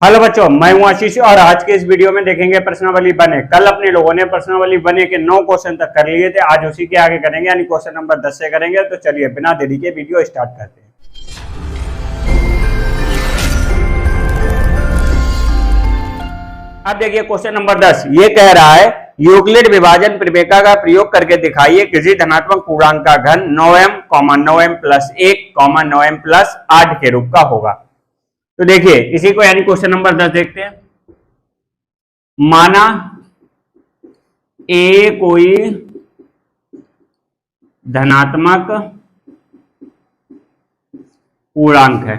Hello बच्चों, मैं हूं आशीष और आज के इस वीडियो में देखेंगे प्रश्नावली बने। कल अपने लोगों ने प्रश्नावली बने के 9 क्वेश्चन तक कर लिए थे। आज उसी के आगे करेंगे, यानी क्वेश्चन नंबर 10 से करेंगे। तो चलिए बिना देरी के वीडियो स्टार्ट करते हैं। अब देखिए क्वेश्चन नंबर 10, ये कह रहा है यूक्लिड विभाजन प्रमेय का प्रयोग करके दिखाइए किसी धनात्मक पूर्णांक का घन 9m, 9m plus 1, 9m plus 8 के रूप का होगा। तो देखिए इसी को यानी क्वेश्चन नंबर 10 देखते हैं। माना ए कोई धनात्मक पूर्णांक है,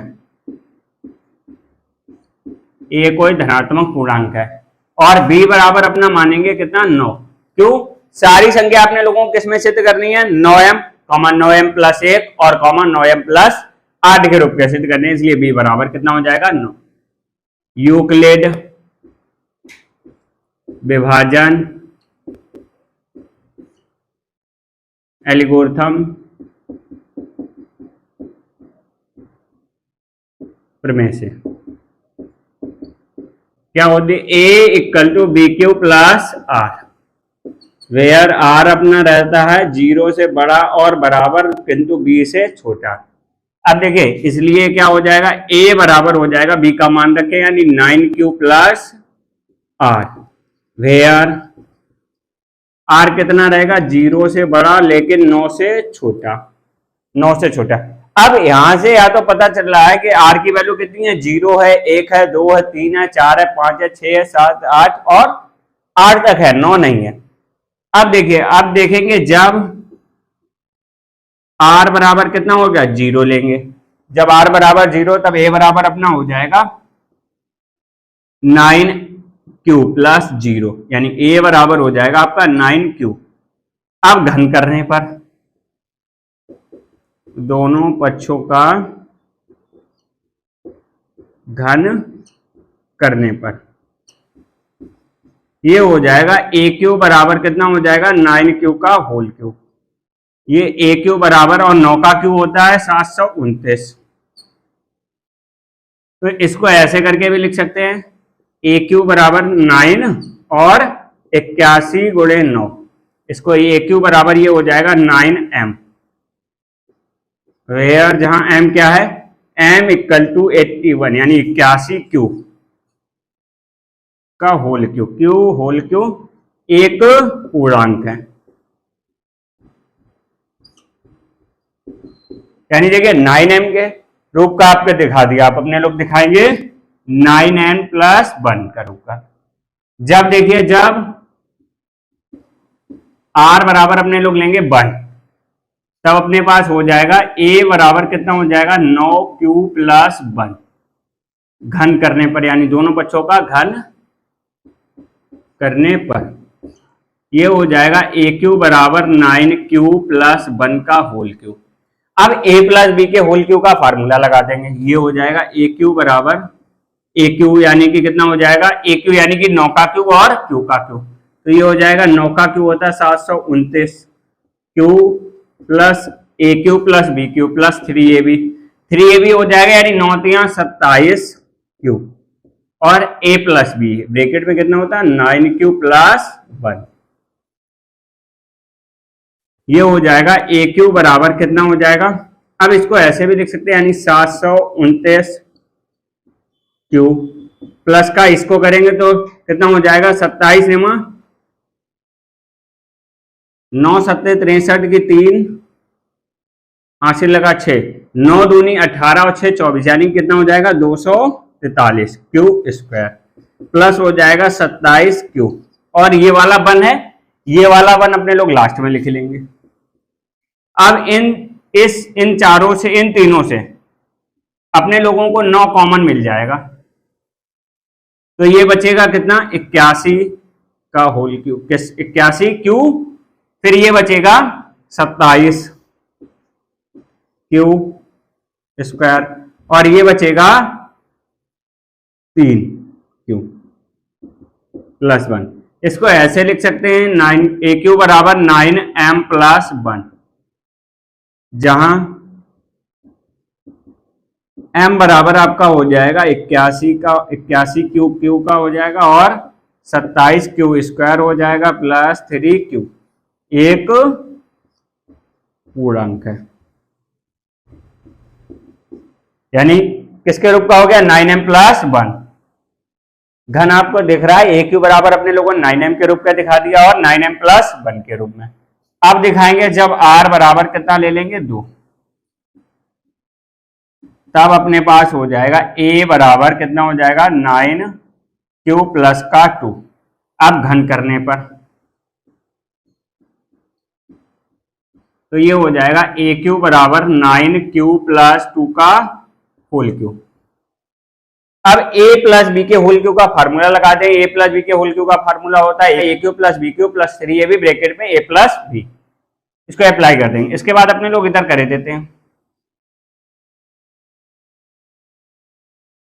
ए कोई धनात्मक पूर्णांक है और b बराबर अपना मानेंगे कितना 9। क्यों? सारी संख्या आपने लोगों को किसमें सिद्ध करनी है? 9m, 9m प्लस 1 और 9m प्लस 8 के रूप में सिद्ध करने, इसलिए b बराबर कितना हो जाएगा 9। यूक्लिड विभाजन एल्गोरिथम प्रमेय से क्या होती है? a equal to b Q plus r, where r अपना रहता है 0 से बड़ा और बराबर किंतु b से छोटा। अब देखिए इसलिए क्या हो जाएगा, a बराबर हो जाएगा b का मान रखें यानी 9q plus r, where r कितना रहेगा 0 से बड़ा लेकिन 9 से छोटा, 9 से छोटा। अब यहां से या तो पता चल रहा है कि r की वैल्यू कितनी है, 0 है, 1 है, 2 है, 3 है, 4 है, 5 है, 6 है, 7, 8 और 8 तक है, 9 नहीं है। अब देखिए, अब देखेंगे जब r बराबर कितना हो गया 0 लेंगे, जब r बराबर 0 तब a बराबर अपना हो जाएगा 9q प्लस 0, यानी a बराबर हो जाएगा आपका 9q। अब घन करने पर दोनों पक्षों का घन करने पर ये हो जाएगा aq बराबर कितना हो जाएगा 9q का होल क्यूब। ये aq बराबर और 9 का क्यूब होता है 729। तो इसको ऐसे करके भी लिख सकते हैं, aq बराबर 9 और 81 गुणे 9, इसको aq बराबर ये हो जाएगा 9m, वेयर जहां m क्या है, m इक्वल टू 81 यानी 81 क्यूब का whole cube. Q whole cube एक पूर्णांक है, यानी देखिए 9m के रूप का आपको दिखा दिया, आप अपने लोग दिखाएंगे 9n प्लस 1 का रूप का। जब देखिए जब r बराबर अपने लोग लेंगे 1, तब अपने पास हो जाएगा a बराबर कितना हो जाएगा 9q प्लस 1, घन करने पर यानी दोनों पक्षों का घन करने पर ये हो जाएगा aq बराबर 9q प्लस 1 का होल क्यूब। अब a प्लस b के होल क्यूब का फार्मूला लगा देंगे, ये हो जाएगा aq बराबर aq यानी कि कितना हो जाएगा, aq यानी कि 9 का क्यूब और q का क्यूब, तो ये हो जाएगा 9 का क्यूब होता है 729 q plus aq plus bq plus 3ab हो जाएगा, यानी 9 3 27 q और a प्लस b ब्रैकेट में कितना होता है 9q प्लस 1, ये हो जाएगा aq बराबर कितना हो जाएगा। अब इसको ऐसे भी लिख सकते हैं, यानी 729 q प्लस का इसको करेंगे तो कितना हो जाएगा 27 9 7 63 की 3 हासिल लगा 6, 9 दूनी 18 और 6 24, यानी कितना हो जाएगा 243 क्यू स्क्वायर प्लस हो जाएगा 27 क्यू, और ये वाला 1 है, ये वाला 1 अपने लोग लास्ट में लिख लेंगे। अब इन चारों से, इन तीनों से अपने लोगों को 9 कॉमन मिल जाएगा, तो ये बचेगा कितना 81 का होल क्यूब, 81 क्यू, फिर ये बचेगा 27 क्यू स्क्वायर और ये बचेगा 3 क्यू प्लस 1। इसको ऐसे लिख सकते हैं 9 aq बराबर 9m प्लस 1, जहां m बराबर आपका हो जाएगा 81 क्यू का हो जाएगा और 27 क्यू स्क्वायर हो जाएगा प्लस 3 क्यू एक पूर्णांक है, यानी किसके रूप का हो गया 9m प्लस 1। घन आपको दिख रहा है, ए क्यू बराबर अपने लोगों ने 9m के रूप का दिखा दिया और 9m प्लस 1 के रूप में। अब दिखाएंगे जब r बराबर कितना ले लेंगे 2, तब अपने पास हो जाएगा a बराबर कितना हो जाएगा 9q प्लस का 2। अब घन करने पर तो ये हो जाएगा ए क्यू बराबर 9q प्लस 2 का होल क्यूब। अब a प्लस बी के होल क्यूब का फार्मूला लगा दें। a प्लस बी के होल क्यूब का फार्मूला होता है a cube plus b Q plus 3ab bracket में a प्लस बी। इसको अप्लाई कर देंगे। इसके बाद अपने लोग इधर कर देते हैं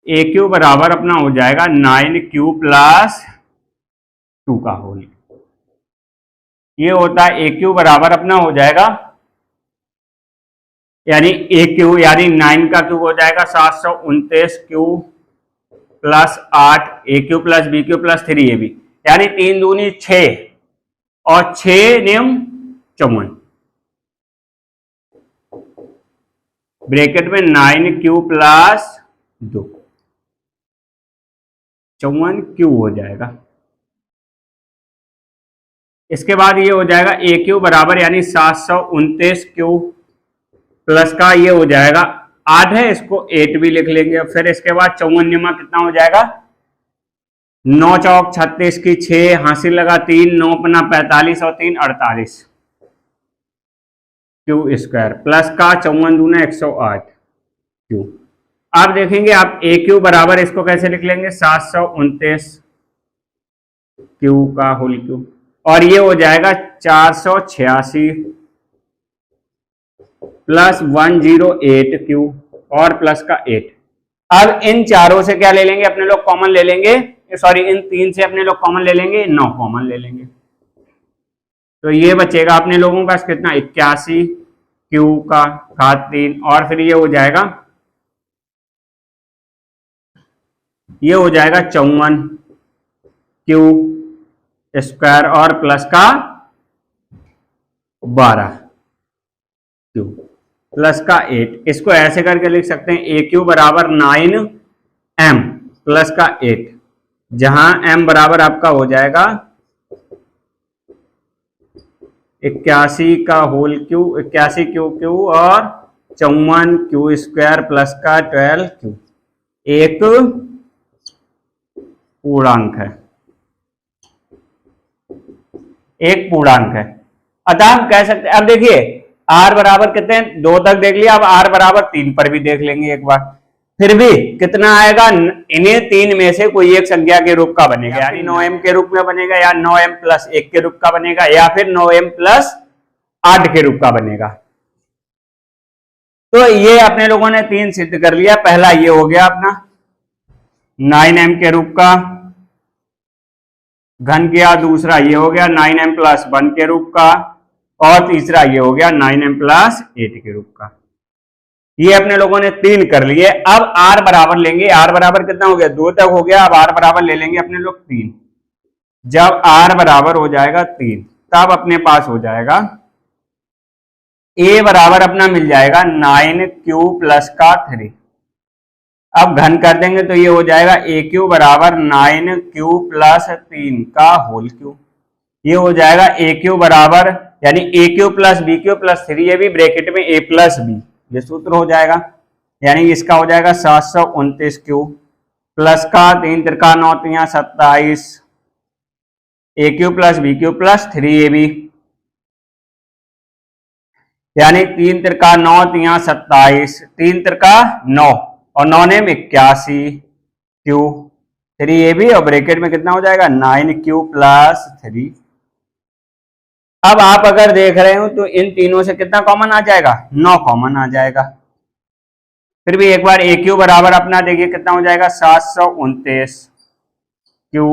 ए क्यू बराबर अपना हो जाएगा 9q प्लस 2 का होल। ये होता है ए क्यू बराबर अपना हो जाएगा यानी ए क्यू यानी 9 का क्यूब हो जाएगा 729 cube plus 8 a cube plus b Q plus 3ab यानी 3 दूनी 6 और 6 नियम 54 ब्रैकेट में 9q प्लस 2 54 क्यू हो जाएगा। इसके बाद ये हो जाएगा ए क्यू बराबर यानी 729 क्यू प्लस का ये हो जाएगा 8 है, इसको 8 भी लिख लेंगे। फिर इसके बाद 54 नियमा कितना हो जाएगा 9 चौक 36 की 6 हासिल लगा 3 9 पन्ना 45 और 3 48 क्यू स्क्वायर प्लस का 54 दूना 108 क्यू। आप देखेंगे आप ए क्यू बराबर इसको कैसे लिख लेंगे 729 क्यू का होल क्यूब और ये हो जाएगा 486 प्लस 108 क्यू और प्लस का 8। अब इन चारों से क्या ले लेंगे अपने लोग कॉमन ले लेंगे, सॉरी इन 3 से अपने लोग कॉमन ले लेंगे, 9 कॉमन ले लेंगे तो ये बचेगा अपने लोगों का कितना 81 क्यू का घात 3 और फिर ये हो जाएगा 54 क्यू स्क्वायर और प्लस का 12 क्यू प्लस का 8। इसको ऐसे करके लिख सकते हैं ए क्यू बराबर 9m प्लस का 8 जहां m बराबर आपका हो जाएगा 81 का होल क्यू 81 क्यू और 54 क्यू स्क्वायर प्लस का 12 क्यू एक पूर्णांक है, एक पूर्णांक है। अतः हम कह सकते हैं अब देखिए r बराबर कितने 2 तक देख लिया, अब r बराबर 3 पर भी देख लेंगे एक बार। फिर भी कितना आएगा इन्हें 3 में से कोई एक संख्या के रूप का बनेगा यानी 9m के रूप में बनेगा या 9m प्लस 1 के रूप का बनेगा या फिर 9m प्लस 8 के रूप का बनेगा। तो ये अपने लोगों ने 3 सिद्ध कर लिया। पहला ये हो गया अपना 9m के रूप का घन किया, दूसरा ये हो गया 9m प्लस 1 के रूप का और तीसरा ये हो गया 9m प्लस 8 के रूप का। ये अपने लोगों ने 3 कर लिए। अब r बराबर लेंगे, r बराबर कितना हो गया 2 तक हो गया, अब r बराबर ले लेंगे अपने लोग 3। जब r बराबर हो जाएगा 3 तब अपने पास हो जाएगा a बराबर अपना मिल जाएगा 9q प्लस का 3। अब घन कर देंगे तो ये हो जाएगा ए क्यू बराबर 9q प्लस 3 का होल क्यू। ये हो जाएगा ए क्यू बराबर यानी a cube plus b Q plus 3ab bracket में a प्लस बी, ये सूत्र हो जाएगा यानी इसका हो जाएगा 729 क्यू प्लस का 3 त्रिका 9 3 27 a cube plus b Q plus 3ab यानी 3 त्रिका 9 3 27 3 त्रिका 9 और 9 ने 81 क्यू 3ab और ब्रैकेट में कितना हो जाएगा 9q प्लस 3। अब आप अगर देख रहे हो तो इन तीनों से कितना कॉमन आ जाएगा 9 कॉमन आ जाएगा। फिर भी एक बार ए क्यू बराबर अपना देखिए कितना हो जाएगा 729 क्यू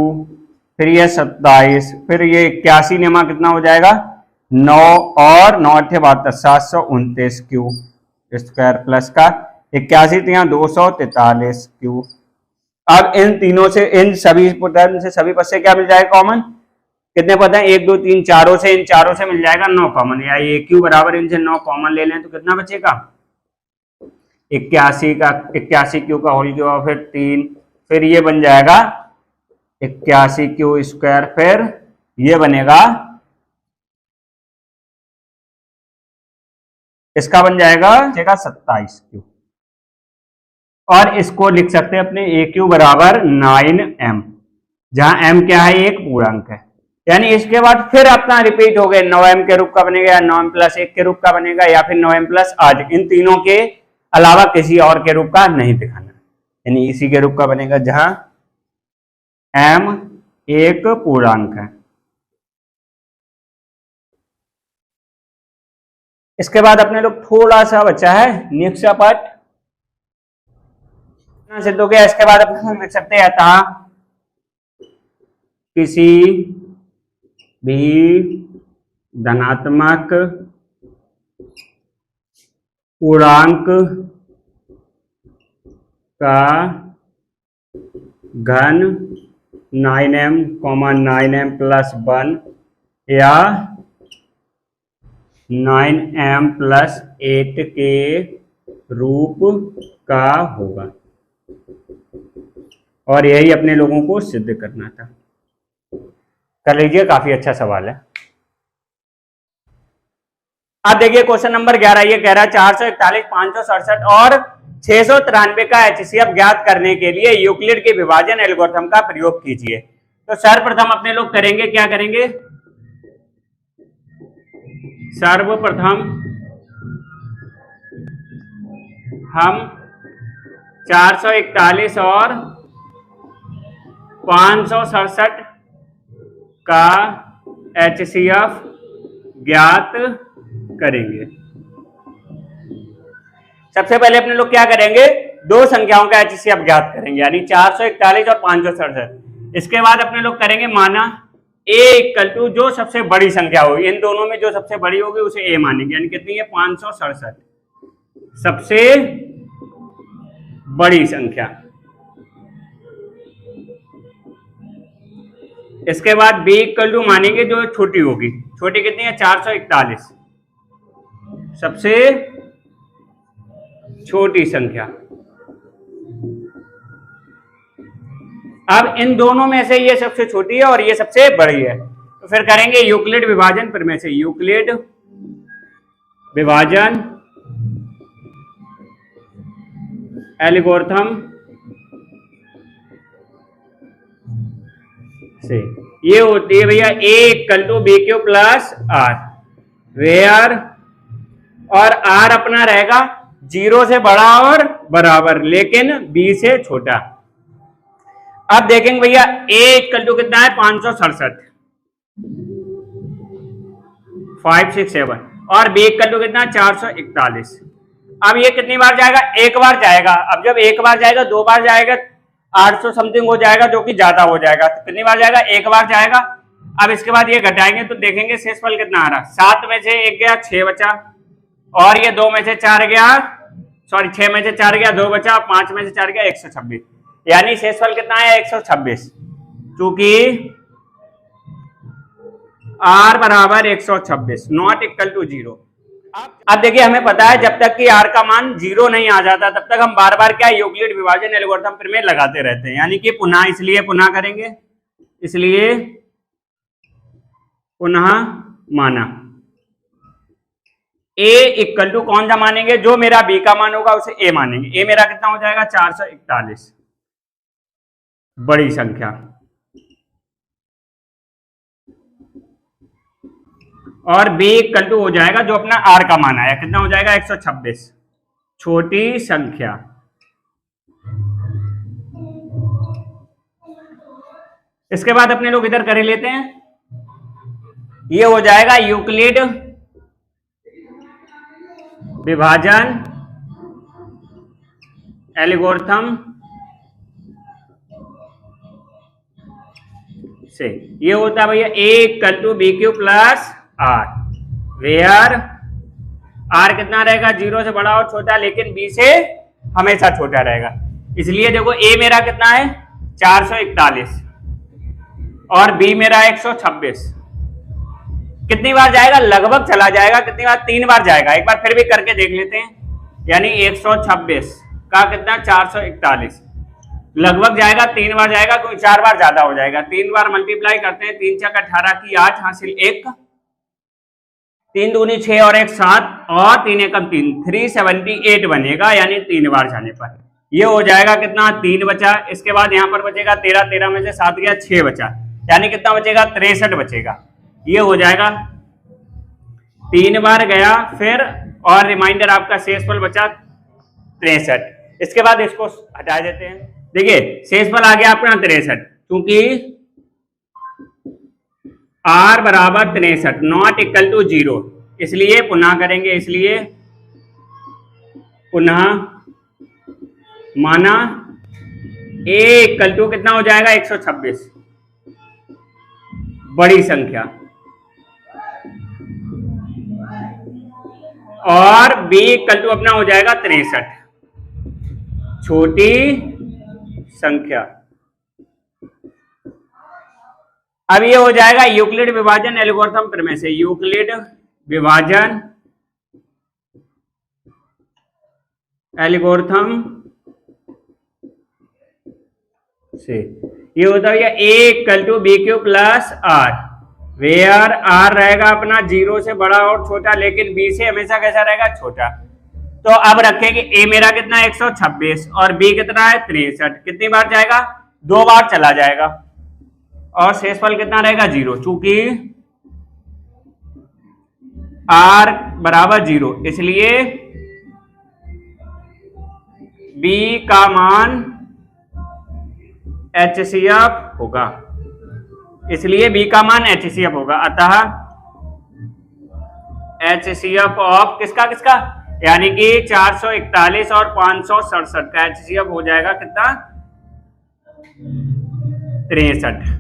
फिर ये 27 फिर ये 81 नियमा कितना हो जाएगा 9 और 9 8 72 729 क्यू स्क्वायर प्लस का 81 तो यहाँ 243 क्यू। अब इन तीनों से, इन सभी टर्म से, सभी पद से क्या मिल जाएगा कॉमन? कितने पद हैं? 1 2 3 चारों से, इन चारों से मिल जाएगा 9 कॉमन, या ये क्यू बराबर इनसे 9 कॉमन ले लें तो कितना बचेगा? 81 क्यू का होल क्यू, फिर 3, फिर ये बन जाएगा 81 क्यू स्क्वायर, फिर ये बनेगा, इसका बन जाएगा 27 क्यू। और इसको लिख सकते हैं अपने ए क्यू बराबर 9m, जहां m क्या है? एक पूर्णांक है। यानी इसके बाद फिर अपना रिपीट हो गया, 9m के रूप का बनेगा, या 9m + 1 के रूप का बनेगा, या फिर 9m + 8, इन तीनों के अलावा किसी और के रूप का नहीं दिखाना, यानी इसी के रूप का बनेगा जहां m एक पूर्णांक है। इसके बाद अपने लोग थोड़ा सा बचा है निष्क्रिय पाठ सिद्ध हो गया। इसके बाद अपन लिख सकते हैं था किसी भी धनात्मक पूर्णांक का घन 9m, 9m + 1 या 9m + 8 के रूप का होगा। और यही अपने लोगों को सिद्ध करना था। कर लीजिए, काफी अच्छा सवाल है। अब देखिए क्वेश्चन नंबर 11, ये कह रहा है 441, 567 और 693 का HCF ज्ञात करने के लिए यूक्लिड के विभाजन एल्गोरिथम का प्रयोग कीजिए। तो सर्वप्रथम अपने लोग करेंगे, क्या करेंगे? सर्वप्रथम हम 441 और 567 का HCF ज्ञात करेंगे। सबसे पहले अपने लोग क्या करेंगे? दो संख्याओं का HCF ज्ञात करेंगे, यानी 441 और 567। इसके बाद अपने लोग करेंगे माना a = जो सबसे बड़ी संख्या होगी, इन दोनों में जो सबसे बड़ी होगी उसे a मानेंगे, यानी कितनी है? 567 सबसे बड़ी संख्या। इसके बाद b = मानेंगे जो छोटी होगी, छोटी कितनी है? 441 सबसे छोटी संख्या। अब इन दोनों में से ये सबसे छोटी है और ये सबसे बड़ी है, तो फिर करेंगे यूक्लिड विभाजन प्रमेय से। यूक्लिड विभाजन एल्गोरिथम से ये होती है भैया a = bq + r, वेयर और r अपना रहेगा 0 से बड़ा और बराबर, लेकिन b से छोटा। अब देखेंगे भैया a = कितना है? 567, 567 और b = कितना? 441। अब ये कितनी बार जाएगा? एक बार जाएगा। अब जब एक बार जाएगा, दो बार जाएगा, 800 समथिंग हो जाएगा, जो कि ज्यादा हो जाएगा। तो कितनी बार जाएगा? एक बार जाएगा। अब इसके बाद ये घटाएंगे तो देखेंगे शेषफल कितना आ रहा। 7 में से 1 गया, 6 बचा, और ये 2 में से 4 गया, सॉरी 6 में से 4 गया, 2 बचा, 5 में से 4 गया, 126। यानी शेषफल कितना आया? 126, क्योंकि r बराबर 126, नॉट इक्वल टू 0। अब देखिए हमें पता है जब तक कि r का मान 0 नहीं आ जाता तब तक हम बार बार क्या यूक्लिड विभाजन एल्गोरिथम प्रमेय लगाते रहते हैं, यानी कि पुनः, इसलिए पुनः करेंगे, इसलिए पुनः माना a = कौन सा मानेंगे? जो मेरा b का मान होगा उसे a मानेंगे। a मेरा कितना हो जाएगा? 441 बड़ी संख्या, और b = हो जाएगा जो अपना r का मान आया, कितना हो जाएगा? 126 छोटी संख्या। इसके बाद अपने लोग इधर कर लेते हैं, ये हो जाएगा यूक्लिड विभाजन एल्गोरिथम से। ये होता है भैया a = bq + r, where r कितना रहेगा? 0 से बड़ा और छोटा, लेकिन b से हमेशा छोटा रहेगा। इसलिए देखो ए मेरा कितना है 441 और बी मेरा 126। कितनी बार जाएगा, लगभग चला जाएगा। कितनी बार, 3 बार जाएगा। एक बार फिर भी करके देख लेते हैं। यानी 126 का कितना 441 लगभग जाएगा, 3 बार जाएगा, क्योंकि 4 बार ज्यादा हो जाएगा। 3 बार मल्टीप्लाई करते हैं, 3 छक 18 की 8 हासिल 1, 3 दूनी 6 और 1 7 और 3 एकम 3, 378 बनेगा। यानी 3 बार जाने पर ये हो जाएगा कितना 3 बचा। इसके बाद यहाँ पर बचेगा 13, 13 में से 7 गया 6 बचा, यानी कितना बचेगा 63 बचेगा। ये हो जाएगा 3 बार गया फिर, और रिमाइंडर आपका शेषफल बचा 63। इसके बाद इसको हटा देते हैं। देखिए शेषफल आ गया अपना 63, क्योंकि r बराबर 63 नॉट इक्वल टू 0, इसलिए पुनः करेंगे। इसलिए पुनः माना a इक्वल टू कितना हो जाएगा 126 बड़ी संख्या, और b इक्वल टू अपना हो जाएगा 63 छोटी संख्या। अब ये हो जाएगा यूक्लिड विभाजन एल्गोरिथम प्रमेय से। यूक्लिड विभाजन एल्गोरिथम से ये होता है a equal to b Q plus r, where r रहेगा अपना 0 से बड़ा और छोटा, लेकिन b से हमेशा कैसा रहेगा छोटा। तो अब रखेंगे a मेरा कितना 126 और b कितना है 63। कितनी बार जाएगा, 2 बार चला जाएगा, और शेषफल कितना रहेगा 0, चूंकि r बराबर 0, इसलिए b का मान HCF होगा। इसलिए b का मान HCF होगा। अतः HCF ऑफ किसका किसका, यानी कि 441 और 567 का HCF हो जाएगा कितना 63।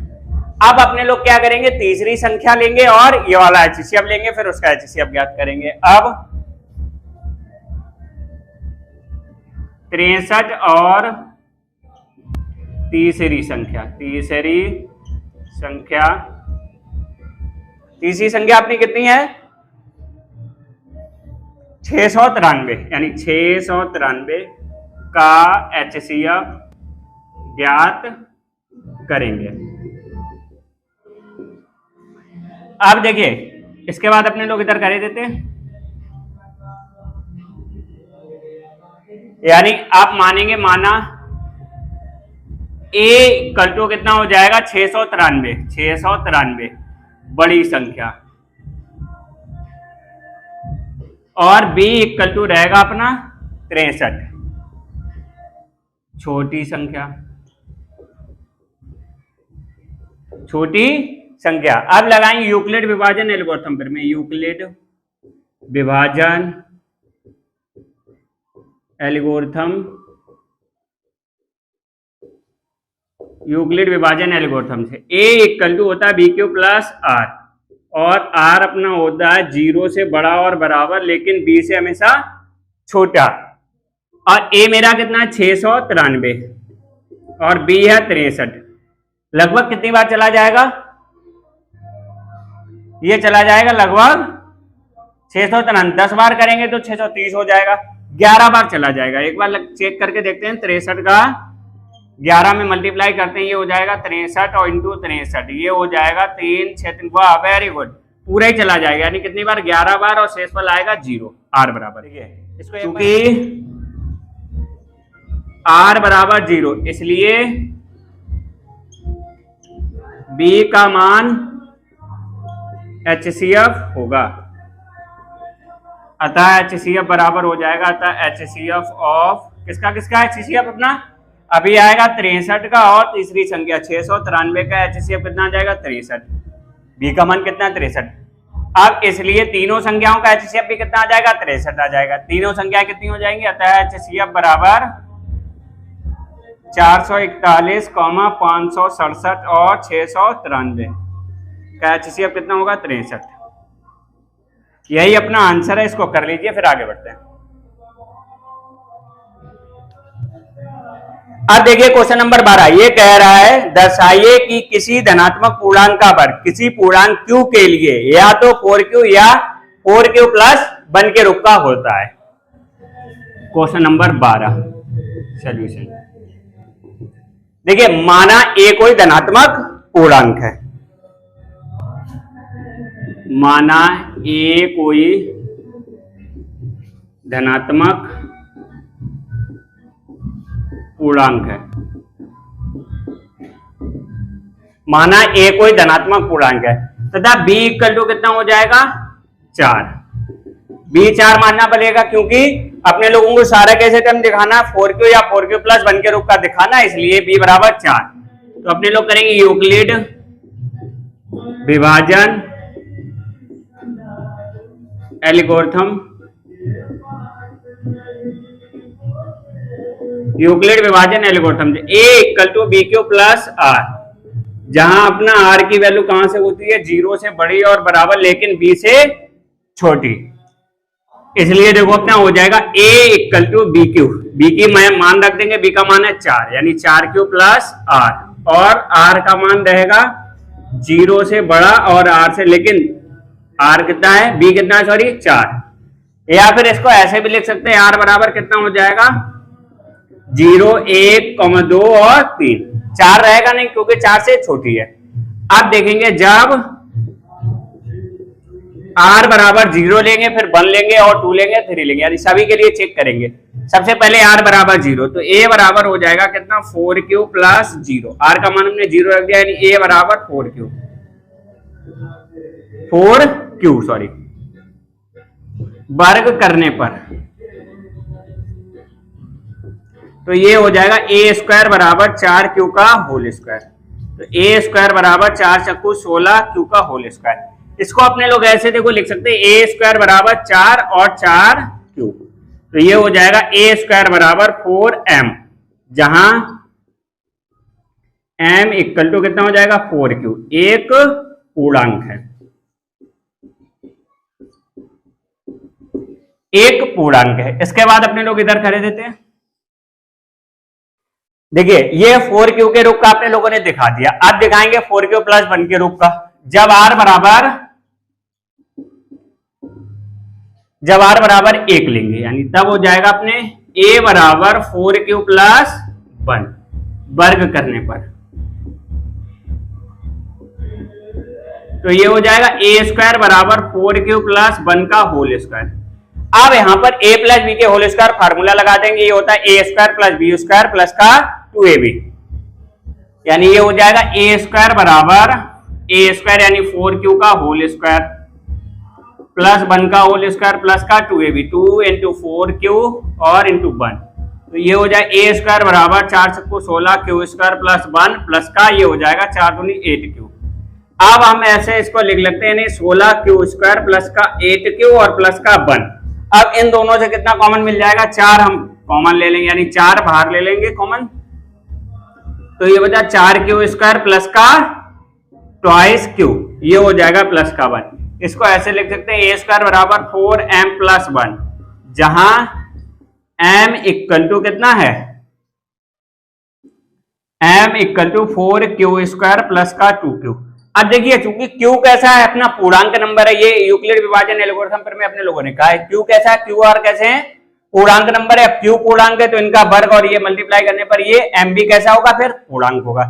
अब अपने लोग क्या करेंगे, तीसरी संख्या लेंगे और ये वाला HCF लेंगे, फिर उसका HCF ज्ञात करेंगे। अब 63 और तीसरी संख्या, तीसरी संख्या अपनी कितनी है 693, यानी 693 का HCF ज्ञात करेंगे। अब देखिए इसके बाद अपने लोग इधर कर देते हैं, यानी आप मानेंगे, माना a इक्वल टू कितना हो जाएगा 693 बड़ी संख्या, और b इक्वल टू रहेगा अपना 63 छोटी संख्या। अब लगाएंगे यूक्लिड विभाजन एल्गोरिथम पर में। यूक्लिड विभाजन एल्गोरिथम से a इक्वल टू होता है बी क्यू प्लस आर, और r अपना होता है 0 से बड़ा और बराबर, लेकिन b से हमेशा छोटा। और a मेरा कितना है 693 और b है 63। लगभग कितनी बार चला जाएगा, ये चला जाएगा लगभग 693। 10 बार करेंगे तो 630 हो जाएगा, 11 बार चला जाएगा। एक बार चेक करके देखते हैं, 63 का 11 में मल्टीप्लाई करते हैं, ये हो जाएगा 63 और इंटू 63, ये हो जाएगा 3 6 वाह वेरी गुड, पूरा ही चला जाएगा। यानी कितनी बार 11 बार, और शेषफल आएगा 0, r बराबर। ठीक है, इसको क्योंकि r बराबर 0, इसलिए b का मान HCF होगा। अतः HCF बराबर हो जाएगा, अतः HCF ऑफ किसका किसका HCF अपना अभी आएगा 63 का, और तीसरी संख्या 693 का HCF कितना आ जाएगा 63, b का मान कितना 63। अब इसलिए तीनों संख्याओं का HCF भी कितना आ जाएगा 63 आ जाएगा। तीनों संख्याएं कितनी हो जाएंगी, अतः HCF बराबर 441, 567 और 693 का HCF कितना होगा 63। यही अपना आंसर है, इसको कर लीजिए, फिर आगे बढ़ते हैं। अब देखिए क्वेश्चन नंबर 12, ये कह रहा है दर्शाइए कि किसी धनात्मक पूर्णांक का वर्ग किसी पूर्णांक q के लिए या तो 4q या 4q प्लस 1 के रूप का होता है। Question number 12 solution. देखिए माना a कोई धनात्मक पूर्णांक है, माना a कोई धनात्मक पूर्णांक है, माना a कोई धनात्मक पूर्णांक है तथा b इक्वल टू कितना हो जाएगा 4। b 4 मानना पड़ेगा क्योंकि अपने लोगों को सारा कैसे टर्म दिखाना, 4q या 4q प्लस 1 के रूप का दिखाना, इसलिए b बराबर 4। तो अपने लोग करेंगे यूक्लिड विभाजन एल्गोरिथम, यूक्लिड विभाजन algorithm a equal to b Q plus r, जहां अपना r की वैल्यू कहां से होती है 0 से बड़ी और बराबर लेकिन b से छोटी, इसलिए देखो अपना हो जाएगा a equal to b q, b की मान रख देंगे, b का मान है 4 यानी 4q प्लस r, और r का मान रहेगा 0 से बड़ा और r से, लेकिन r कितना है, b कितना है सॉरी 4, या फिर इसको ऐसे भी लिख सकते हैं r बराबर कितना हो जाएगा 0 1 2 और 3, 4 रहेगा नहीं क्योंकि 4 से छोटी है। अब देखेंगे जब r बराबर 0 लेंगे, फिर 1 लेंगे और 2 लेंगे, 3 लेंगे, यानी सभी के लिए चेक करेंगे। सबसे पहले r बराबर 0, तो a बराबर हो जाएगा कितना 4q प्लस 0, r का मान हमने 0 रख दिया यानी a बराबर 4q सॉरी, वर्ग करने पर तो ये हो जाएगा a स्क्वायर बराबर 4q का होल स्क्वायर, तो a स्क्वायर बराबर 4 चक्कू 16q का होल स्क्वायर। इसको अपने लोग ऐसे देखो लिख सकते हैं a स्क्वायर बराबर 4 और 4q, तो ये हो जाएगा a स्क्वायर बराबर 4m, जहां m इक्वल टू कितना हो जाएगा 4q, एक पूर्णांक है, एक पूर्णांक है। इसके बाद अपने लोग इधर करे देते हैं, देखिए ये 4q के रूप का अपने लोगों ने दिखा दिया, अब दिखाएंगे 4q प्लस 1 के रूप का। जब r बराबर 1 लेंगे यानी तब हो जाएगा अपने a बराबर 4q प्लस 1 वर्ग करने पर, तो ये हो जाएगा a स्क्वायर बराबर 4q प्लस 1 का होल स्क्वायर। अब यहां पर a प्लस बी के होल स्क्वायर फार्मूला लगा देंगे, ये होता है a square plus b square plus का 2ab, यानी ये हो जाएगा a स्क्वायर बराबर a स्क्वायर यानी 4q का होल स्क्वायर प्लस 1 का होल स्क्वायर प्लस का 2ab, 2 इंटू 4q और इंटू 1, तो ये हो जाएगा a स्क्वायर बराबर 4 चक्कू 16q स्क्वायर प्लस 1 प्लस का ये हो जाएगा 4 दूनी 8q। अब हम ऐसे इसको लिख लेते हैं 16q स्क्वायर प्लस का 8q और प्लस का 1। अब इन दोनों से कितना कॉमन मिल जाएगा 4, हम कॉमन ले लेंगे यानी 4 बाहर ले लेंगे कॉमन, तो ये बचा 4q स्क्वायर प्लस का ट्वाइस q, ये हो जाएगा प्लस का 1। इसको ऐसे लिख सकते हैं a स्क्वायर बराबर 4m प्लस 1, जहां m इक्वल टू कितना है, m equal to 4q square plus का 2q। अब देखिए चूंकि q कैसा है अपना पूर्णांक नंबर है, ये यूक्लिड विभाजन एल्गोरिथम पर में अपने लोगों ने कहा है q कैसा है, q r कैसे है पूर्णांक नंबर है, q पूर्णांक है तो इनका वर्ग और ये मल्टीप्लाई करने पर ये m भी कैसा होगा फिर पूर्णांक होगा,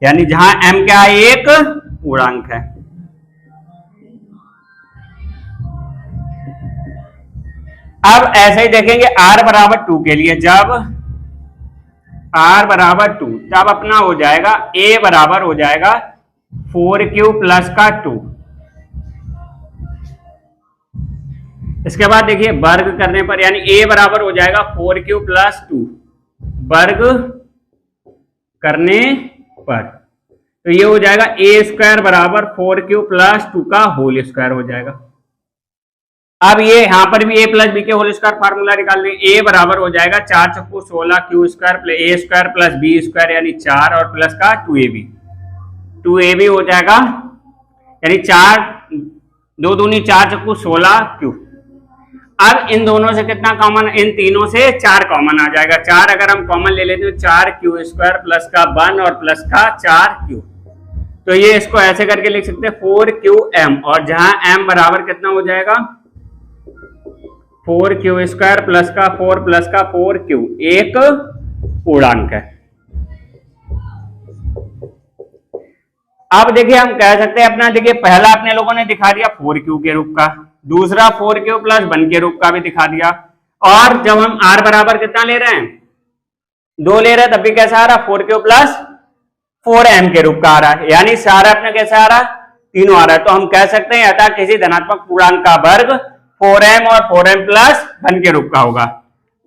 यानी जहां m क्या है एक पूर्णांक है। अब ऐसे ही देखेंगे r बराबर 2 के लिए, जब r बराबर 2 तब अपना हो जाएगा a बराबर हो जाएगा 4q प्लस का 2। इसके बाद देखिए वर्ग करने पर यानी a बराबर हो जाएगा 4q प्लस 2 वर्ग करने पर, तो ये हो जाएगा a स्क्वायर बराबर 4q प्लस 2 का होल स्क्वायर हो जाएगा। अब ये यहां पर भी a प्लस बी के होल स्क्वायर फार्मूला निकाल लेंगे, a बराबर हो जाएगा 4 चक्कू 16q square plus a square plus b square यानी 4 और प्लस का 2ab हो जाएगा, यानी 4 2 दूनी 4 चक्कू 16q। अब इन दोनों से कितना कॉमन, इन तीनों से 4 कॉमन आ जाएगा। 4 अगर हम कॉमन ले लेते हैं 4q² प्लस का 1 और प्लस का 4q, तो ये इसको ऐसे करके लिख सकते हैं 4qm, और जहां m बराबर कितना हो जाएगा 4q² प्लस का 4 प्लस का 4q, एक पूर्णांक है। अब देखिए हम कह सकते हैं अपना, देखिए पहला अपने लोगों ने दिखा दिया 4q के रूप का, दूसरा 4q प्लस 1 के रूप का भी दिखा दिया, और जब हम r बराबर कितना ले रहे हैं 2 ले रहे हैं, तब भी कैसा आ रहा 4q प्लस 4m के रूप का आ रहा है, यानी सारा अपना कैसा आ रहा तीनों आ रहा है। तो हम कह सकते हैं अतः किसी धनात्मक पूर्णांक का वर्ग 4m और 4m प्लस 1 के रूप का होगा।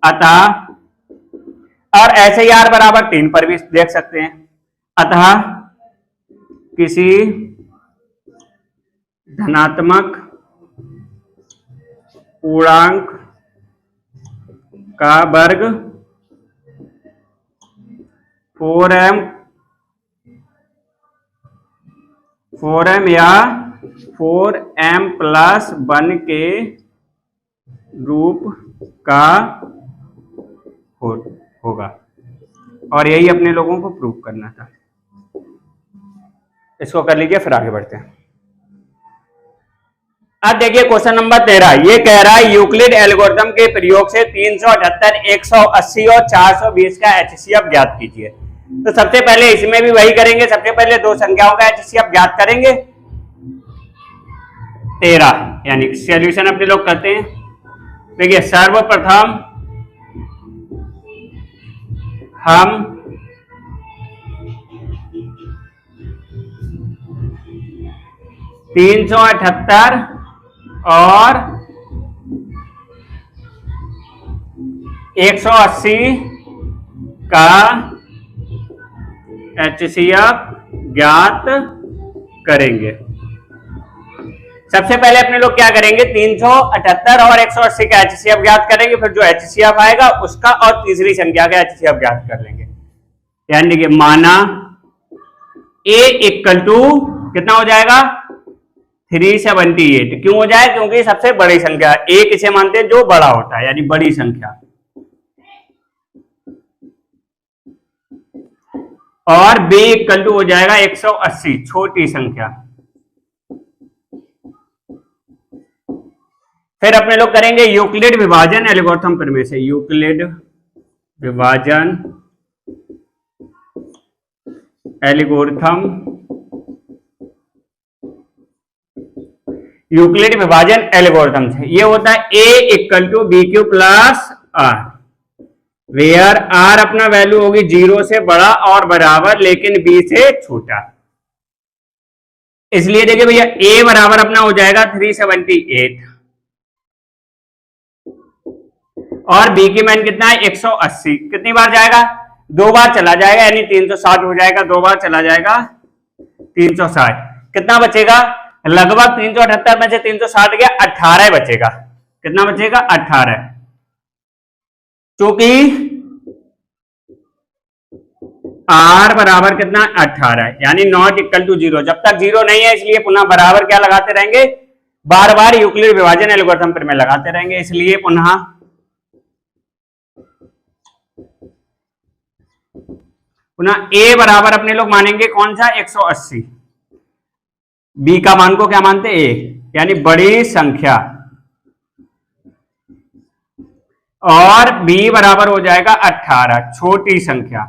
अतः, और ऐसे ही r बराबर 3 पर भी देख सकते हैं, अतः किसी धनात्मक पूर्णांक का वर्ग 4m या 4m प्लस 1 के रूप का होगा, और यही अपने लोगों को प्रूव करना था। इसको कर लीजिए, फिर आगे बढ़ते हैं। अब देखिए क्वेश्चन नंबर 13, ये कह रहा है यूक्लिड एल्गोरिथम के प्रयोग से 378, 180 और 420 का एचसीएफ ज्ञात कीजिए। तो सबसे पहले इसमें भी वही करेंगे, सबसे पहले दो संख्याओं का एचसीएफ ज्ञात करेंगे 13, यानी सॉल्यूशन अपने लोग करते हैं। देखिए सर्वप्रथम हम 378 और 180 का एचसीएफ ज्ञात करेंगे। सबसे पहले अपने लोग क्या करेंगे 378 और 180 का एचसीएफ ज्ञात करेंगे, फिर जो एचसीएफ आएगा उसका और तीसरी संख्या का एचसीएफ ज्ञात कर लेंगे। यानी देखिए माना a इक्वल टू कितना हो जाएगा 378, क्यों हो जाए, क्योंकि सबसे बड़ी संख्या a किसे मानते हैं जो बड़ा होता है, यानी बड़ी संख्या, और b इक्वल टू हो जाएगा 180, छोटी संख्या। फिर अपने लोग करेंगे यूक्लिड विभाजन एल्गोरिथम प्रमेय से, यूक्लिड विभाजन एल्गोरिथम, यूक्लिड विभाजन एल्गोरिथम से ये होता है a equal to b Q plus r, where r अपना वैल्यू होगी 0 से बड़ा और बराबर लेकिन b से छोटा। इसलिए देखिए भैया a बराबर अपना हो जाएगा 378 और b की मान कितना है 180, कितनी बार जाएगा 2 बार चला जाएगा, यानी 360 हो जाएगा, 2 बार चला जाएगा 360, कितना बचेगा लगभग 378 में से 360 गया 18 बचेगा, कितना बचेगा 18, क्योंकि r बराबर कितना 18, यानी नॉट इक्वल टू 0, जब तक 0 नहीं है इसलिए पुनः बराबर क्या लगाते रहेंगे, बार बार यूक्लिड विभाजन एल्गोरिथम पर में लगाते रहेंगे, इसलिए पुनः a बराबर अपने लोग मानेंगे कौन सा 180, b का मान को क्या मानते a, यानी बड़ी संख्या, और b बराबर हो जाएगा 18, छोटी संख्या।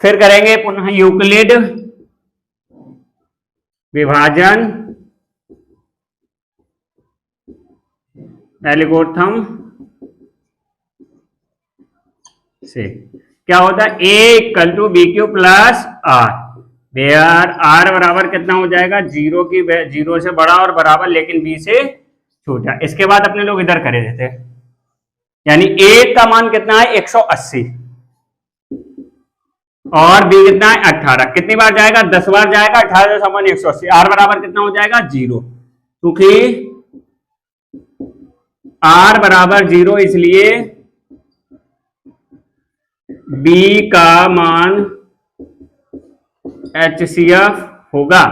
फिर करेंगे पुनः यूक्लिड विभाजन एल्गोरिथम से, क्या होता है a equal to b Q plus r, where r बराबर कितना हो जाएगा 0 से बड़ा और बराबर लेकिन b से छोटा। इसके बाद अपने लोग इधर करे देते हैं, यानी a का मान कितना है 180 और b कितना है 18, कितनी बार जाएगा 10 बार जाएगा, 18 से 180, r बराबर कितना हो जाएगा 0, क्योंकि r बराबर 0 इसलिए b का मान HCF होगा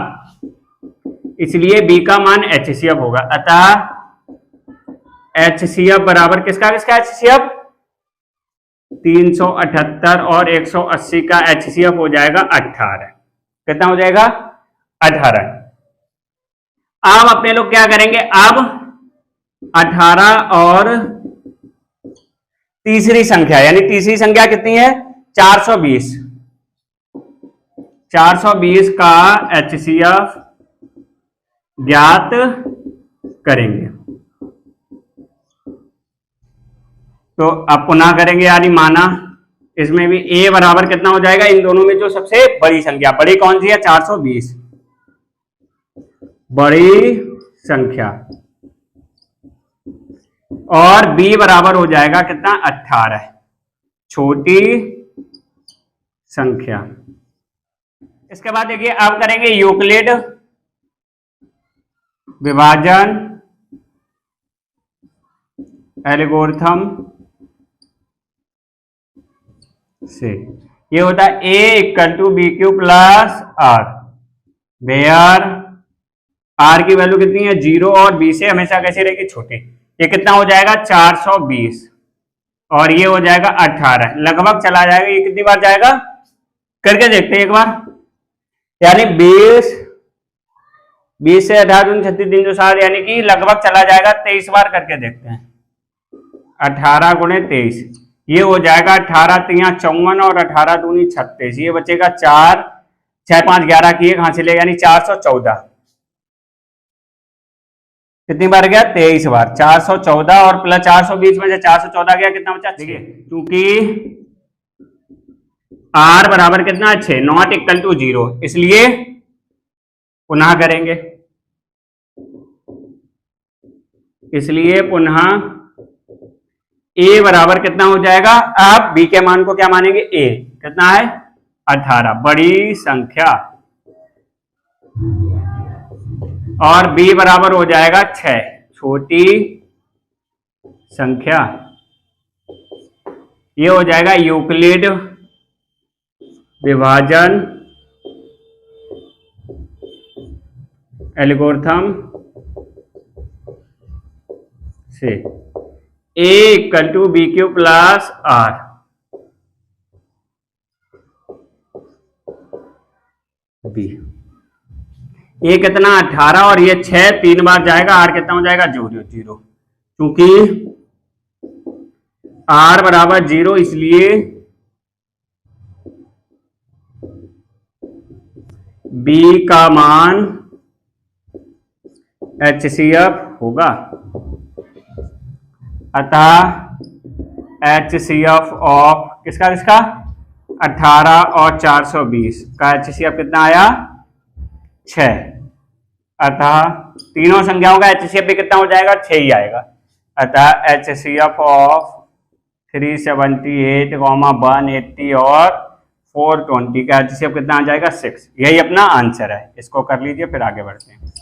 इसलिए बी का मान HCF होगा। अतः HCF बराबर किसका किसका HCF? 378 और 180 का HCF हो जाएगा 18। कितना हो जाएगा? 18। अब अपने लोग क्या करेंगे, अब 18 और तीसरी संख्या, यानी तीसरी संख्या कितनी है? 420। 420 का HCF ज्ञात करेंगे। तो अब पुनः करेंगे, यानी माना इसमें भी a बराबर कितना हो जाएगा? इन दोनों में जो सबसे बड़ी संख्या, बड़ी कौन सी है? 420, बड़ी संख्या। और b बराबर हो जाएगा कितना? 18, छोटी संख्या। इसके बाद देखिए, अब करेंगे यूक्लिड विभाजन एल्गोरिथम से। ये होता है a = bq plus r, where r की वैल्यू कितनी है? 0 और b से हमेशा कैसे रहेगी? छोटी। ये कितना हो जाएगा? 420 और ये हो जाएगा 18, लगभग चला जाएगा। ये कितनी बार जाएगा करके देखते हैं एक बार। यानी 20 से 18 36 दिन जो 7, यानी कि लगभग चला जाएगा। 23 बार करके देखते हैं। 18 × 23, ये हो जाएगा 18 × 3 = 54 और 18 × 2 = 36। ये बचेगा 4, 6, 5, 11 की एक हासिल है, यानी 414। कितनी बार गया? 23 बार। 414 और प्लस 420 में से 414 गया, कितना बचा? देखिए, क्योंकि r बराबर कितना? 6, नॉट इक्वल टू 0, इसलिए पुनः करेंगे। इसलिए पुनः a बराबर कितना हो जाएगा? आप b के मान को क्या मानेंगे? a कितना है? 18, बड़ी संख्या। और b बराबर हो जाएगा 6, छोटी संख्या। ये हो जाएगा यूक्लिड विभाजन एल्गोरिथम से a = bq plus r। b ये कितना? 18 और ये 6, 3 बार जाएगा। r कितना हो जाएगा? 0। क्योंकि r बराबर 0, इसलिए b का मान HCF होगा। अतः HCF ऑफ किसका किसका? 18 और 420 का HCF कितना आया? 6। अतः तीनों संख्याओं का HCF भी कितना हो जाएगा? 6 ही आएगा। अतः HCF ऑफ 378, 180 और 420 का HCF कितना आ जाएगा? 6। यही अपना आंसर है। इसको कर लीजिए, फिर आगे बढ़ते हैं।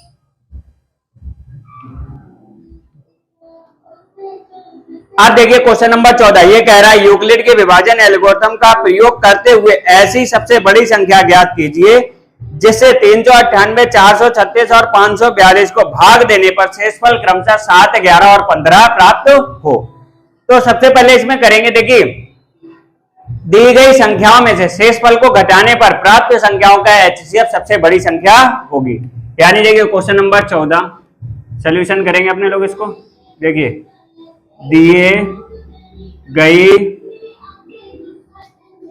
अब देखिए क्वेश्चन नंबर 14, ये कह रहा है यूक्लिड के विभाजन एल्गोरिथम का प्रयोग करते हुए ऐसी सबसे बड़ी संख्या ज्ञात कीजिए जिससे 398, 436 और 542 को भाग देने पर शेषफल क्रमशः 7, 11 और 15 प्राप्त हो। तो सबसे पहले इसमें करेंगे, देखिए दी गई संख्याओं में से शेषफल को घटाने पर प्राप्त संख्याओं का HCF सबसे बड़ी संख्या होगी। यानी देखिए क्वेश्चन नंबर 14 सोल्यूशन करेंगे अपने लोग इसको। देखिए दिए गई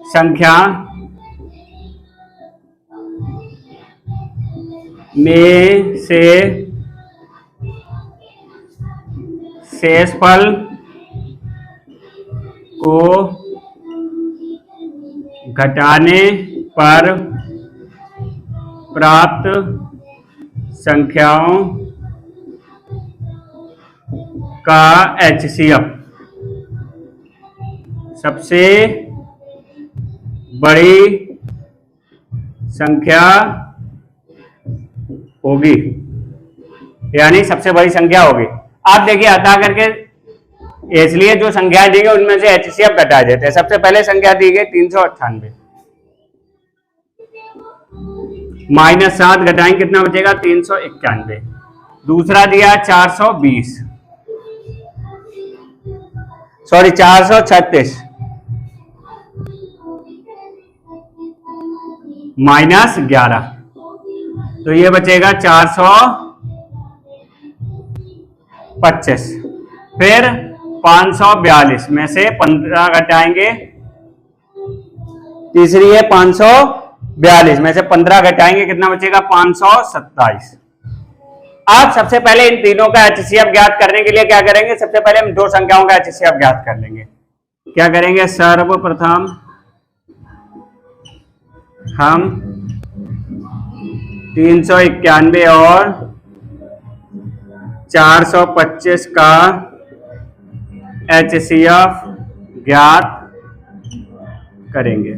संख्या में से शेषफल को घटाने पर प्राप्त संख्याओं का HCF सबसे बड़ी संख्या होगी, यानी सबसे बड़ी संख्या होगी। आप देखिए हटा करके, इसलिए जो संख्या दी गई उनमें से HCF घटा देते हैं। सबसे पहले संख्या दी गई 398, -7 घटाएंगे कितना बचेगा? 391। दूसरा दिया 420, सॉरी 436 -11, तो ये बचेगा 425। फिर 542 में से 15 घटाएंगे, तीसरी है 542 में से 15 घटाएंगे कितना बचेगा? 527। अब सबसे पहले इन तीनों का HCF ज्ञात करने के लिए क्या करेंगे? सबसे पहले हम दो संख्याओं का HCF ज्ञात कर लेंगे। क्या करेंगे? सर्वप्रथम हम 391 और 425 का HCF ज्ञात करेंगे।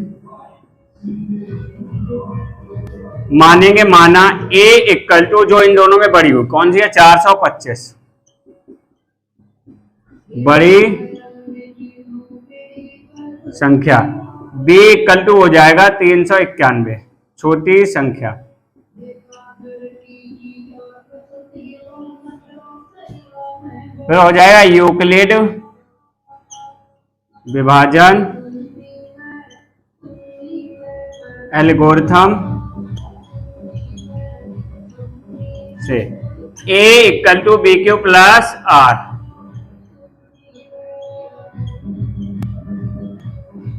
मानेंगे माना A इक्वल टू जो इन दोनों में बड़ी हुई कौन सी है? 425 बड़ी संख्या, B इक्वल टू हो जाएगा 391 छोटी संख्या। फिर हो जाएगा यूक्लिड विभाजन एल्गोरिथम से A equal to BQ plus R,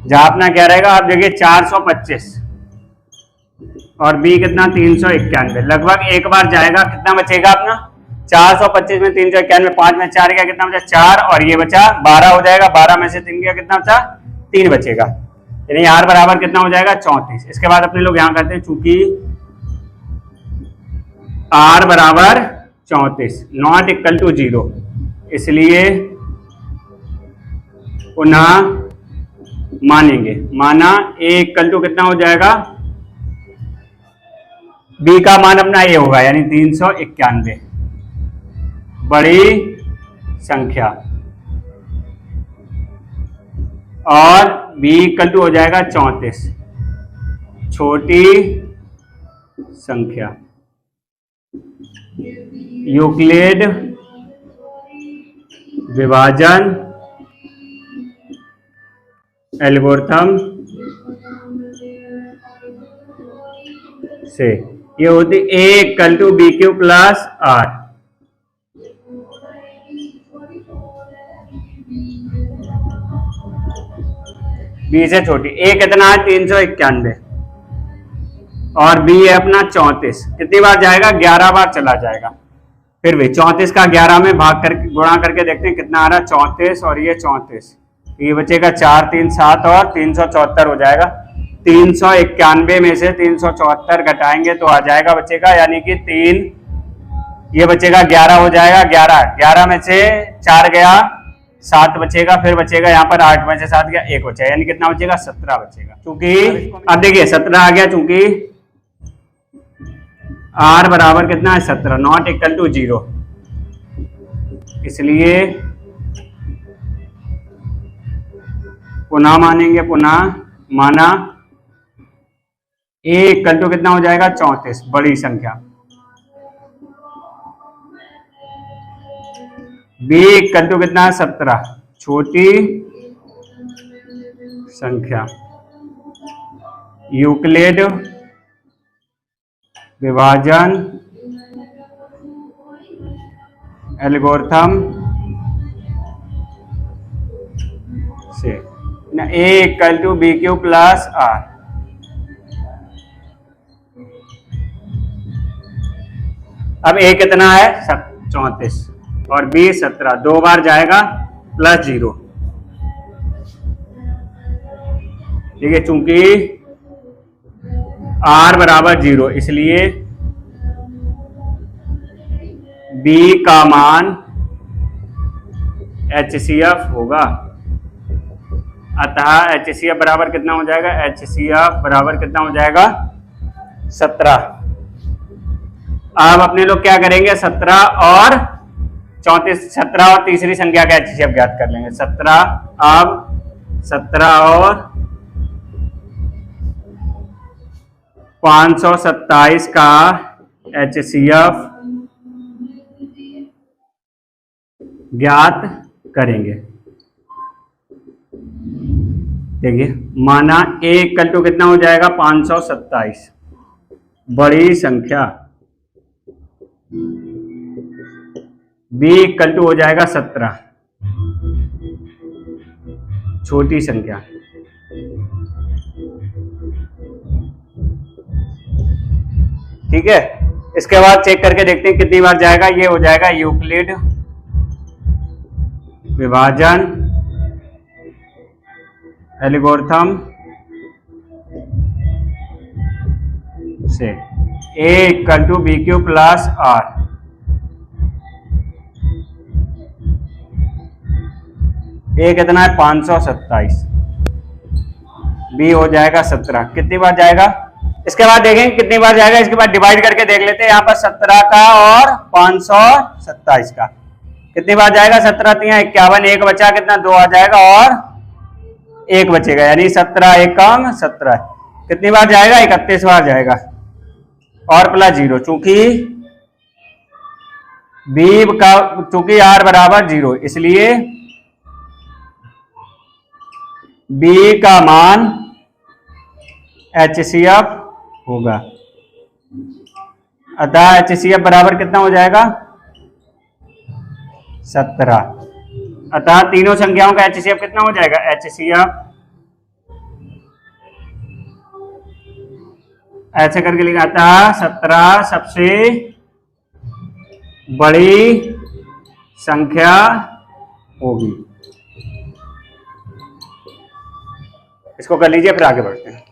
जहां अपना क्या रहेगा? आप देखिए 425 और B कितना? 391, लगभग एक बार जाएगा। कितना बचेगा अपना? 425 में 391, 5 में 4 गया कितना बचा? 4, और ये बचा 12 हो जाएगा। 12 में से 3 गया कितना बचा? 3 बचेगा, यानी R बराबर कितना हो जाएगा? 34। इसके बाद अपने लोग यहां करते हैं, चूंकि R बराबर 34 नॉट इक्वल टू 0, इसलिए पुनः मानेंगे। माना A इक्वल टू कितना हो जाएगा? B का मान अपना ये होगा, यानी 391 बड़ी संख्या, और B इक्वल टू हो जाएगा 34 छोटी संख्या। यूक्लिड विभाजन एल्गोरिथम से ये होती A equal to BQ plus R। B से छोटी। A कितना है? 391 और B है अपना 34। कितनी बार जाएगा? 11 बार चला जाएगा। फिर भी 34 का 11 में भाग करके गुणा करके देखते हैं कितना आ रहा है। 34 और ये 34, ये बचेगा 4 3 7 और 374 हो जाएगा। 391 में से 374 घटाएंगे तो आ जाएगा बचेगा, यानी कि 3, ये बचेगा 11 हो जाएगा। 11 में से 4 गया 7 बचेगा, फिर बचेगा यहाँ पर 8 में से 7 गया 1 बचेगा, यानी कितना बचेगा? 17 बचेगा। चूंकि अब देखिए 17 आ गया, चूंकि R बराबर कितना है? 17 नॉट इक्वल टू 0, इसलिए पुनः मानेंगे। पुनः माना A इक्वल टू कितना हो जाएगा? 34 बड़ी संख्या, B इक्वल टू कितना है? 17 छोटी संख्या। यूक्लिड विभाजन एल्गोरिथम से A equal to BQ plus R। अब A कितना है? 34 और B 17, 2 बार जाएगा प्लस 0। ठीक है, चूंकि R बराबर 0, इसलिए B का मान HCF होगा। अतः HCF बराबर कितना हो जाएगा? HCF बराबर कितना हो जाएगा? 17। अब अपने लोग क्या करेंगे? 17 और 34, 17 और तीसरी संख्या का HCF ज्ञात कर लेंगे। 17, अब 17 और 527 का HCF ज्ञात करेंगे। देखिए माना A इक्वल टू कितना हो जाएगा 527, बड़ी संख्या, B इक्वल टू हो जाएगा 17, छोटी संख्या। ठीक है, इसके बाद चेक करके देखते हैं कितनी बार जाएगा। ये हो जाएगा यूक्लिड विभाजन एल्गोरिथम से A equal to b Q plus r. A कितना है 527, B हो जाएगा 17, कितनी बार जाएगा। इसके बाद देखेंगे कितनी बार जाएगा, इसके बाद डिवाइड करके देख लेते हैं। यहाँ पर 17 का और 527 का कितनी बार जाएगा। 17 × 51, एक बचा, कितना 2 आ जाएगा और एक बचेगा, यानी 17 एकम 17, कितनी बार जाएगा 31 बार जाएगा और प्लस 0, चूंकि चूंकि R बराबर 0, इसलिए B का मान HCF होगा। अतः HCF बराबर कितना हो जाएगा 17। अतः तीनों संख्याओं का HCF कितना हो जाएगा। HCF ऐसे करके लिखा था 17 सबसे बड़ी संख्या होगी। इसको कर लीजिए, फिर आगे बढ़ते हैं।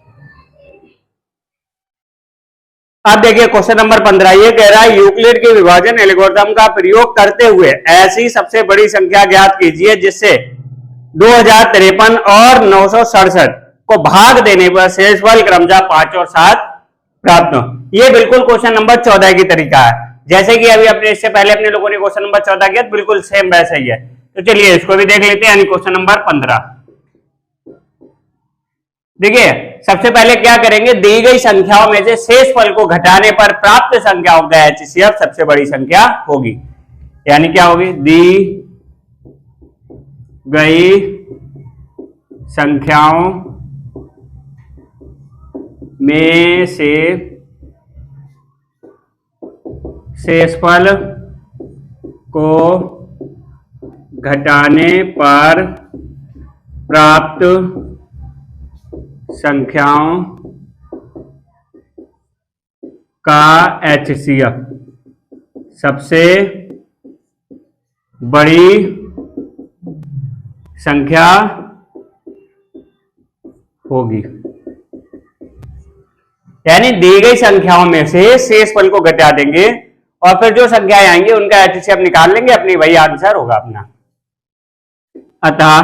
अब देखिए क्वेश्चन नंबर 15, ये कह रहा है यूक्लिड के विभाजन एल्गोरिथम का प्रयोग करते हुए ऐसी सबसे बड़ी संख्या ज्ञात कीजिए जिससे 2053 और 967 को भाग देने पर शेषफल क्रमशः 5 और 7 प्राप्त हो। ये बिल्कुल क्वेश्चन नंबर 14 की तरीका है, जैसे कि अभी अपने इससे पहले अपने लोगों ने क्वेश्चन नंबर 14 किया, बिल्कुल सेम वैसा ही है। तो चलिए इसको भी देख लेते हैं, यानी क्वेश्चन नंबर 15। देखिए सबसे पहले क्या करेंगे, दी गई संख्याओं में से शेषफल को घटाने पर प्राप्त संख्याओं का HCF सबसे बड़ी संख्या होगी। यानी क्या होगी, दी गई संख्याओं में से शेषफल को घटाने पर प्राप्त संख्याओं का HCF सबसे बड़ी संख्या होगी। यानी दी गई संख्याओं में से शेषफल को घटा देंगे और फिर जो संख्याएं आएंगी उनका HCF निकाल लेंगे, अपनी वही आंसर होगा अपना। अतः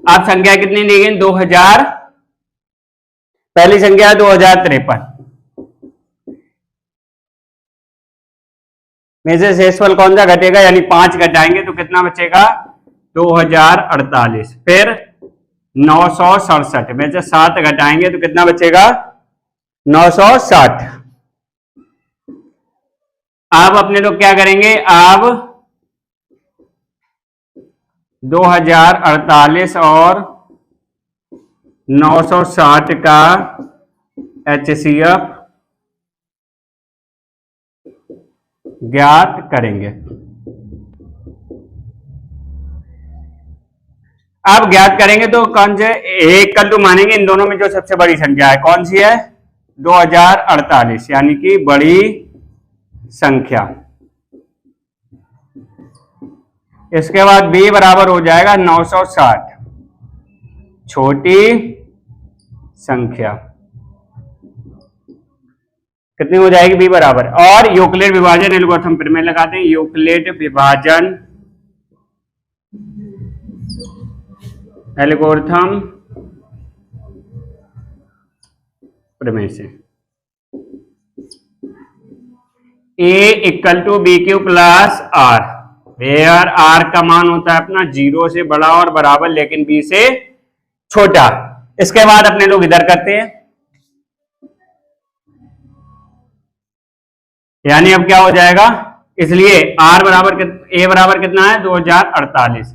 आप संख्या कितनी दी गई 2000, पहली संख्या 2053 में से शेषफल कौन सा घटेगा, यानी 5 घटाएंगे तो कितना बचेगा 2048। फिर 967 में से 7 घटाएंगे तो कितना बचेगा 960। अब अपने लोग क्या करेंगे, अब 2048 और 960 का HCF ज्ञात करेंगे। अब ज्ञात करेंगे तो कौन से एक कल टू मानेंगे, इन दोनों में जो सबसे बड़ी संख्या है कौन सी है 2048, यानी कि बड़ी संख्या। इसके बाद B बराबर हो जाएगा 960, छोटी संख्या। कितनी हो जाएगी B बराबर, और यूक्लिड विभाजन एल्गोरिथम फिर में लगाते हैं, यूक्लिड विभाजन एल्गोरिथम प्रमेय से A equal to b Q plus r, where R का मान होता है अपना 0 से बड़ा और बराबर लेकिन B से छोटा। इसके बाद अपने लोग इधर करते हैं, यानी अब क्या हो जाएगा, इसलिए आर बराबर ए बराबर कितना है 2048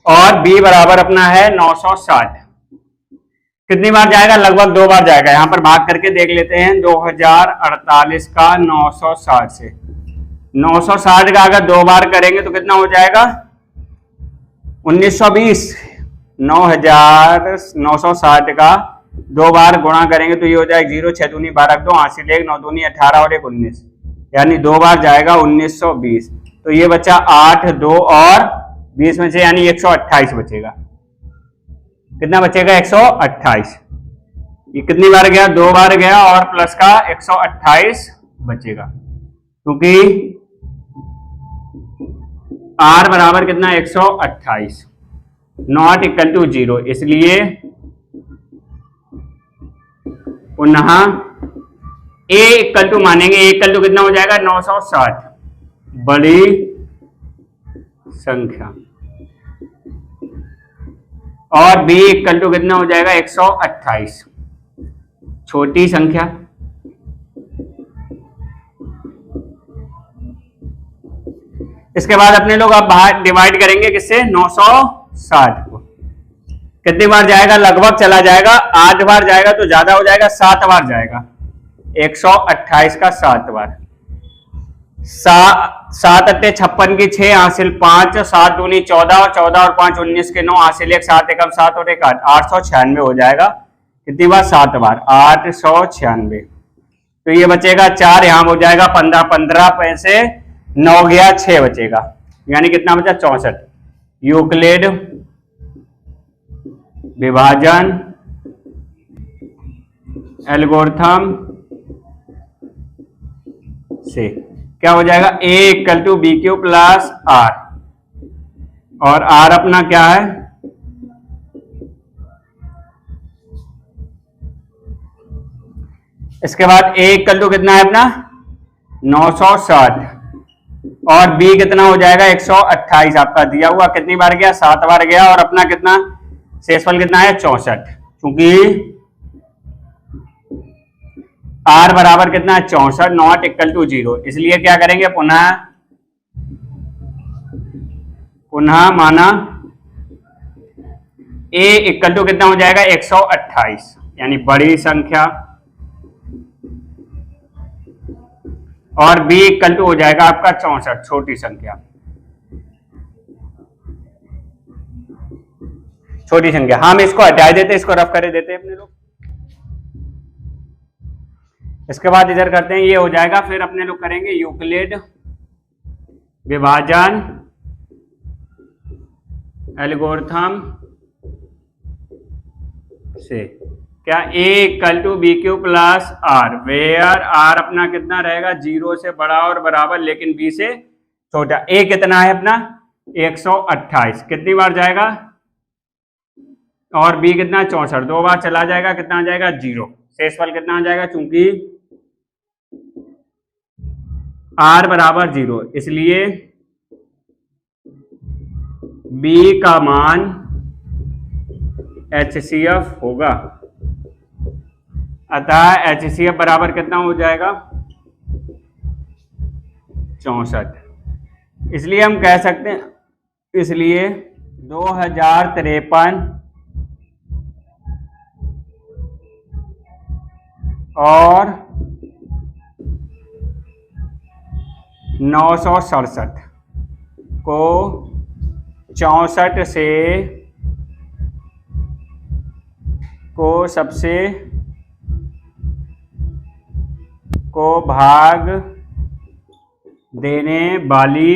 और बी बराबर अपना है 960। कितनी बार जाएगा, लगभग 2 बार जाएगा। यहां पर भाग करके देख लेते हैं 2048 का 960 से। 960 का अगर 2 बार करेंगे तो कितना हो जाएगा 1920। 9,960 का 2 बार गुणा करेंगे तो ये हो जाएगा 0 6 दूनी 12 2 हासिल 1 9 दूनी 18 और 1 19, यानी 2 बार जाएगा 1920। तो ये बचा 8 2 और 20 में से, यानी 128 बचेगा। कितना बचेगा 128। ये कितनी बार गया, 2 बार गया और प्लस का 128 बचेगा, क्योंकि आर बराबर कितना 128 नॉट इक्वल टू 0, इसलिए पुनः ए इक्वल टू मानेंगे। ए इक्वल टू कितना हो जाएगा 960 बड़ी संख्या और बी इक्वल टू कितना हो जाएगा 128 छोटी संख्या। इसके बाद अपने लोग अब बाहर डिवाइड करेंगे किससे 960 को। कितनी बार जाएगा, लगभग चला जाएगा, 8 बार जाएगा तो ज्यादा हो जाएगा, 7 बार जाएगा। 128 का 7 बार, 7 अट्टे 56 की 6 हासिल 5 7 दूनी 14 और 14 और 5 19 के 9 हासिल 1 7 एकम 7 और 1 8 896 हो जाएगा। कितनी बार 7 बार 896। तो ये बचेगा 4, यहां हो जाएगा 15 15 पैसे 9 गया 6 बचेगा, यानी कितना बचा 64। यूक्लिड विभाजन एल्गोरिथम से क्या हो जाएगा a equal to b Q plus r, और r अपना क्या है इसके बाद a इक्वल टू कितना है अपना 960 और b कितना हो जाएगा 128 आपका दिया हुआ। कितनी बार गया 7 बार गया और अपना कितना शेषफल कितना है 64, क्योंकि r बराबर कितना है 64 नॉट इक्वल टू 0, इसलिए क्या करेंगे पुनः माना a इक्वल टू कितना हो जाएगा 128 यानी बड़ी संख्या और b इक्वल टू हो जाएगा आपका 64 छोटी संख्या। छोटी संख्या हम इसको हटा देते, इसको रफ कर देते अपने लोग। इसके बाद इधर करते हैं, ये हो जाएगा। फिर अपने लोग करेंगे यूक्लिड विभाजन एल्गोरिथम से क्या a equal to b Q plus r, where r अपना कितना रहेगा 0 से बड़ा और बराबर लेकिन b से छोटा। a कितना है अपना 128, कितनी बार जाएगा और b कितना 64, 2 बार चला जाएगा, कितना आ जाएगा 0। शेषफल कितना आ जाएगा, चूंकि r बराबर 0 इसलिए b का मान HCF होगा। अतः HCF बराबर कितना हो जाएगा 64। इसलिए हम कह सकते हैं, इसलिए 2053 और 967 को 64 से को सबसे को भाग देने वाली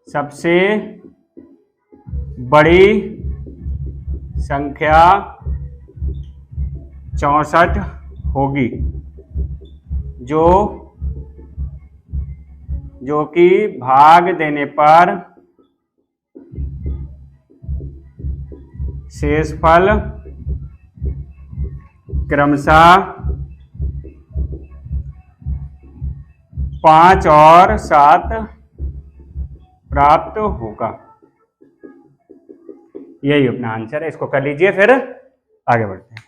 सबसे बड़ी संख्या 64 होगी, जो कि भाग देने पर शेषफल क्रमशः 5 और 7 प्राप्त होगा। यही अपना आंसर है, इसको कर लीजिए फिर आगे बढ़ते हैं।